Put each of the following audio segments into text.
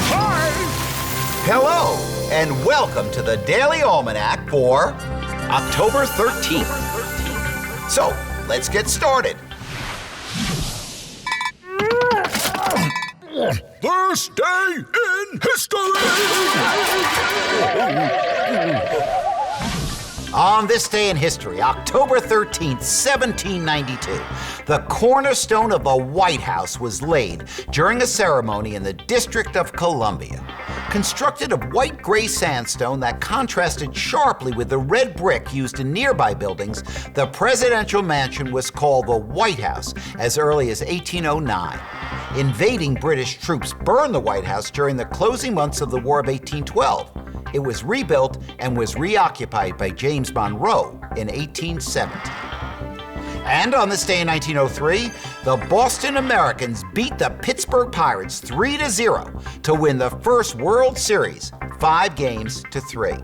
Hi! Hello, and welcome to the Daily Almanac for October 13th. So, let's get started. This day in history! On this day in history, October 13th, 1792, the cornerstone of the White House was laid during a ceremony in the District of Columbia. Constructed of white-gray sandstone that contrasted sharply with the red brick used in nearby buildings, the presidential mansion was called the White House as early as 1809. Invading British troops burned the White House during the closing months of the War of 1812. It was rebuilt and was reoccupied by James Monroe in 1870. And on this day in 1903, the Boston Americans beat the Pittsburgh Pirates 3-0 to win the first World Series, 5-3.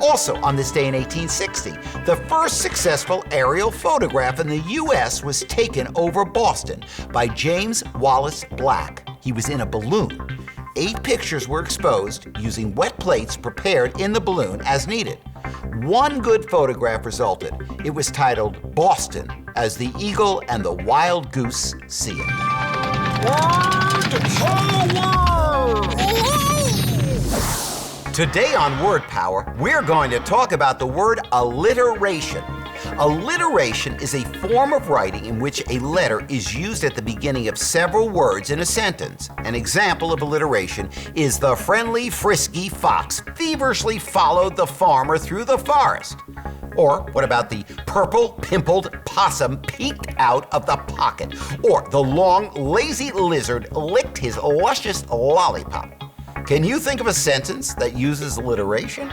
Also on this day in 1860, the first successful aerial photograph in the U.S. was taken over Boston by James Wallace Black. He was in a balloon. 8 pictures were exposed using wet plates prepared in the balloon as needed. One good photograph resulted. It was titled Boston, as the eagle and the wild goose see it. Word power! Today on Word Power, we're going to talk about the word alliteration. Alliteration is a form of writing in which a letter is used at the beginning of several words in a sentence. An example of alliteration is the friendly, frisky fox feverishly followed the farmer through the forest. Or what about the purple, pimpled possum peeked out of the pocket? Or the long, lazy lizard licked his luscious lollipop. Can you think of a sentence that uses alliteration?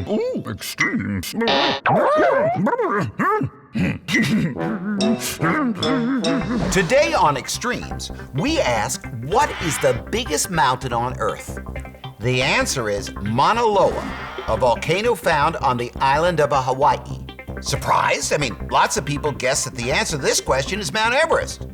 Ooh, extremes. Today on Extremes, we ask, what is the biggest mountain on Earth? The answer is Mauna Loa, a volcano found on the island of Hawaii. Surprised? I mean, lots of people guess that the answer to this question is Mount Everest.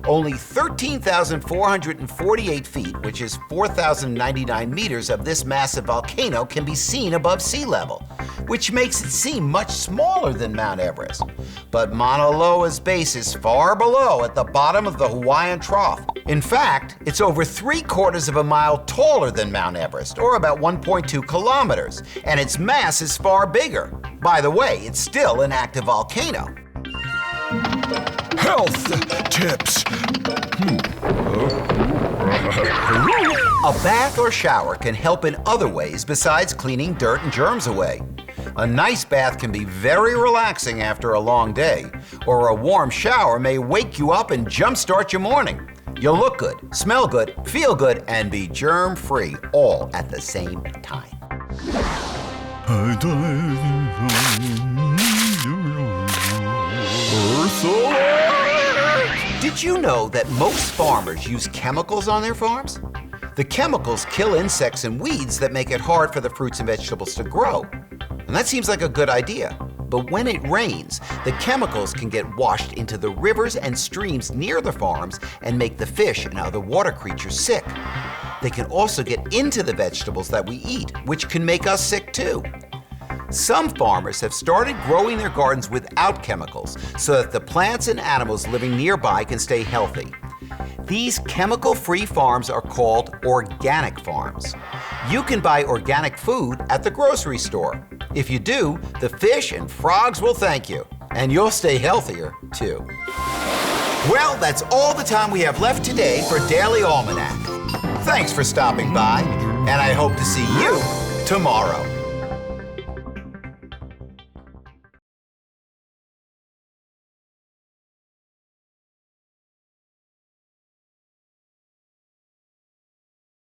Only 13,448 feet, which is 4,099 meters of this massive volcano, can be seen above sea level, which makes it seem much smaller than Mount Everest. But Mauna Loa's base is far below at the bottom of the Hawaiian Trough. In fact, it's over 3/4 of a mile taller than Mount Everest, or about 1.2 kilometers, and its mass is far bigger. By the way, it's still an active volcano. Health tips. A bath or shower can help in other ways besides cleaning dirt and germs away. A nice bath can be very relaxing after a long day, or a warm shower may wake you up and jumpstart your morning. You'll look good, smell good, feel good, and be germ-free all at the same time. Did you know that most farmers use chemicals on their farms? The chemicals kill insects and weeds that make it hard for the fruits and vegetables to grow. And that seems like a good idea. But when it rains, the chemicals can get washed into the rivers and streams near the farms and make the fish and other water creatures sick. They can also get into the vegetables that we eat, which can make us sick too. Some farmers have started growing their gardens without chemicals so that the plants and animals living nearby can stay healthy. These chemical-free farms are called organic farms. You can buy organic food at the grocery store. If you do, the fish and frogs will thank you, and you'll stay healthier too. Well, that's all the time we have left today for Daily Almanac. Thanks for stopping by, and I hope to see you tomorrow.